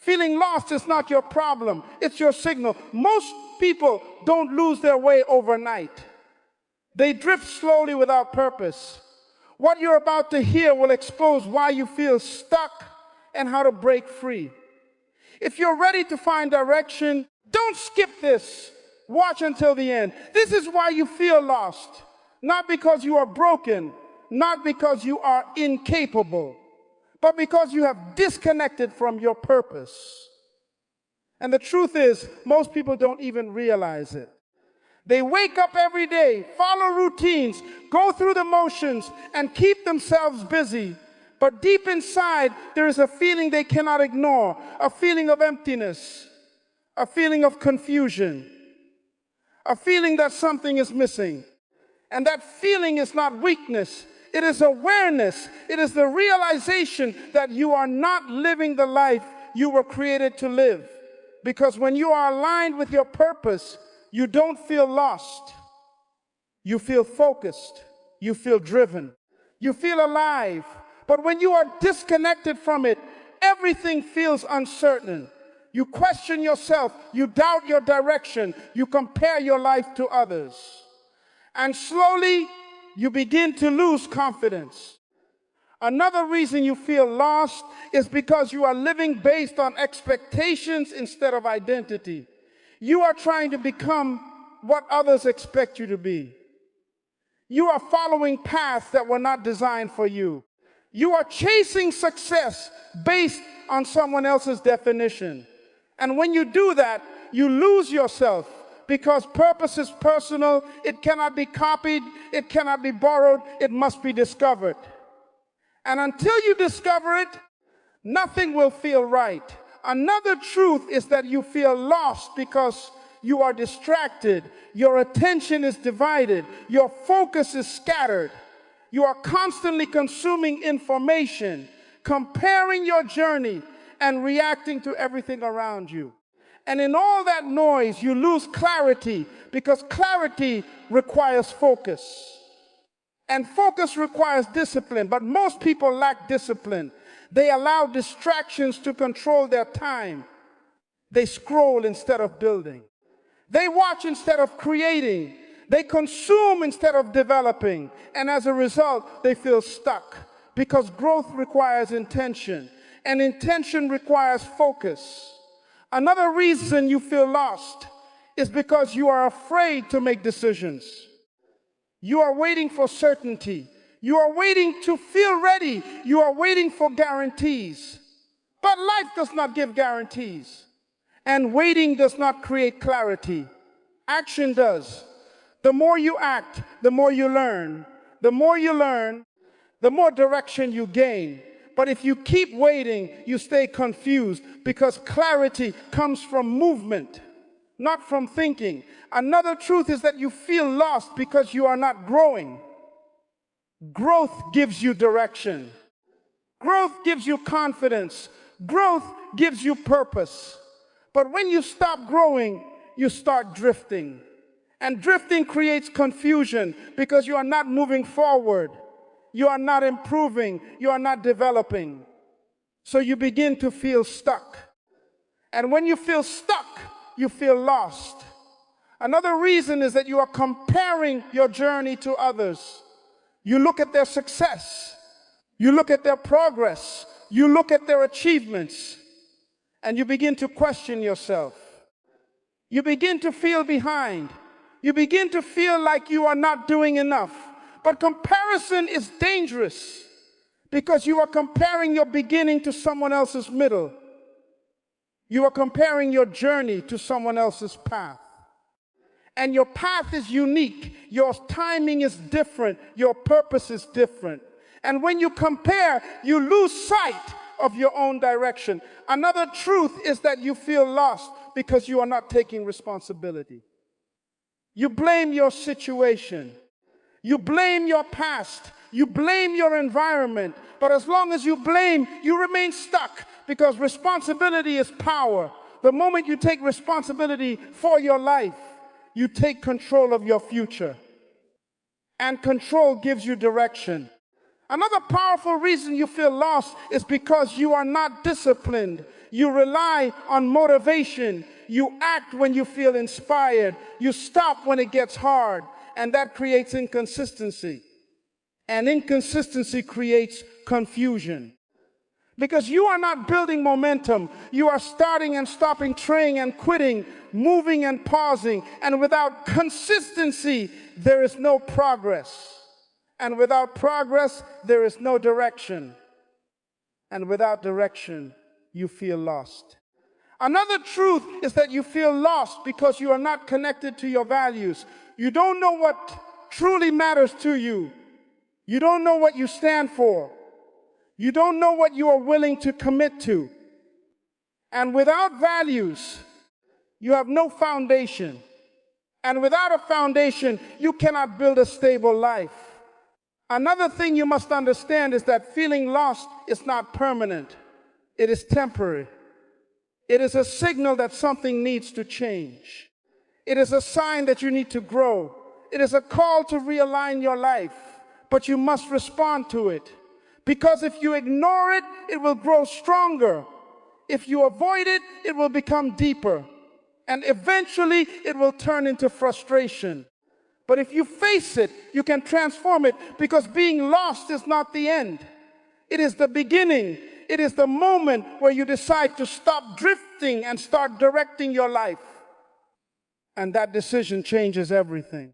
Feeling lost is not your problem, it's your signal. Most people don't lose their way overnight. They drift slowly without purpose. What you're about to hear will expose why you feel stuck and how to break free. If you're ready to find direction, don't skip this. Watch until the end. This is why you feel lost. Not because you are broken, not because you are incapable, but because you have disconnected from your purpose. And the truth is, most people don't even realize it. They wake up every day, follow routines, go through the motions, and keep themselves busy. But deep inside, there is a feeling they cannot ignore, a feeling of emptiness, a feeling of confusion, a feeling that something is missing. And that feeling is not weakness. It is awareness. It is the realization that you are not living the life you were created to live. Because when you are aligned with your purpose, you don't feel lost. You feel focused. You feel driven. You feel alive. But when you are disconnected from it, everything feels uncertain. You question yourself. You doubt your direction. You compare your life to others. And slowly, you begin to lose confidence. Another reason you feel lost is because you are living based on expectations instead of identity. You are trying to become what others expect you to be. You are following paths that were not designed for you. You are chasing success based on someone else's definition. And when you do that, you lose yourself because purpose is personal. It cannot be copied. It cannot be borrowed. It must be discovered. And until you discover it, nothing will feel right. Another truth is that you feel lost because you are distracted. Your attention is divided. Your focus is scattered. You are constantly consuming information, comparing your journey, and reacting to everything around you. And in all that noise, you lose clarity because clarity requires focus. And focus requires discipline, but most people lack discipline. They allow distractions to control their time. They scroll instead of building. They watch instead of creating. They consume instead of developing. And as a result, they feel stuck because growth requires intention, and intention requires focus. Another reason you feel lost is because you are afraid to make decisions. You are waiting for certainty. You are waiting to feel ready. You are waiting for guarantees. But life does not give guarantees. And waiting does not create clarity. Action does. The more you act, the more you learn. The more you learn, the more direction you gain. But if you keep waiting, you stay confused because clarity comes from movement, not from thinking. Another truth is that you feel lost because you are not growing. Growth gives you direction. Growth gives you confidence. Growth gives you purpose. But when you stop growing, you start drifting. And drifting creates confusion because you are not moving forward. You are not improving. You are not developing. So you begin to feel stuck. And when you feel stuck, you feel lost. Another reason is that you are comparing your journey to others. You look at their success. You look at their progress. You look at their achievements. And you begin to question yourself. You begin to feel behind. You begin to feel like you are not doing enough. But comparison is dangerous because you are comparing your beginning to someone else's middle. You are comparing your journey to someone else's path. And your path is unique. Your timing is different. Your purpose is different. And when you compare, you lose sight of your own direction. Another truth is that you feel lost because you are not taking responsibility. You blame your situation. You blame your past. You blame your environment. But as long as you blame, you remain stuck because responsibility is power. The moment you take responsibility for your life, you take control of your future. And control gives you direction. Another powerful reason you feel lost is because you are not disciplined. You rely on motivation. You act when you feel inspired. You stop when it gets hard. And that creates inconsistency. And inconsistency creates confusion. Because you are not building momentum. You are starting and stopping, training and quitting, moving and pausing. And without consistency, there is no progress. And without progress, there is no direction. And without direction, you feel lost. Another truth is that you feel lost because you are not connected to your values. You don't know what truly matters to you. You don't know what you stand for. You don't know what you are willing to commit to. And without values, you have no foundation. And without a foundation, you cannot build a stable life. Another thing you must understand is that feeling lost is not permanent. It is temporary. It is a signal that something needs to change. It is a sign that you need to grow. It is a call to realign your life, but you must respond to it. Because if you ignore it, it will grow stronger. If you avoid it, it will become deeper. And eventually, it will turn into frustration. But if you face it, you can transform it, because being lost is not the end. It is the beginning. It is the moment where you decide to stop drifting and start directing your life. And that decision changes everything.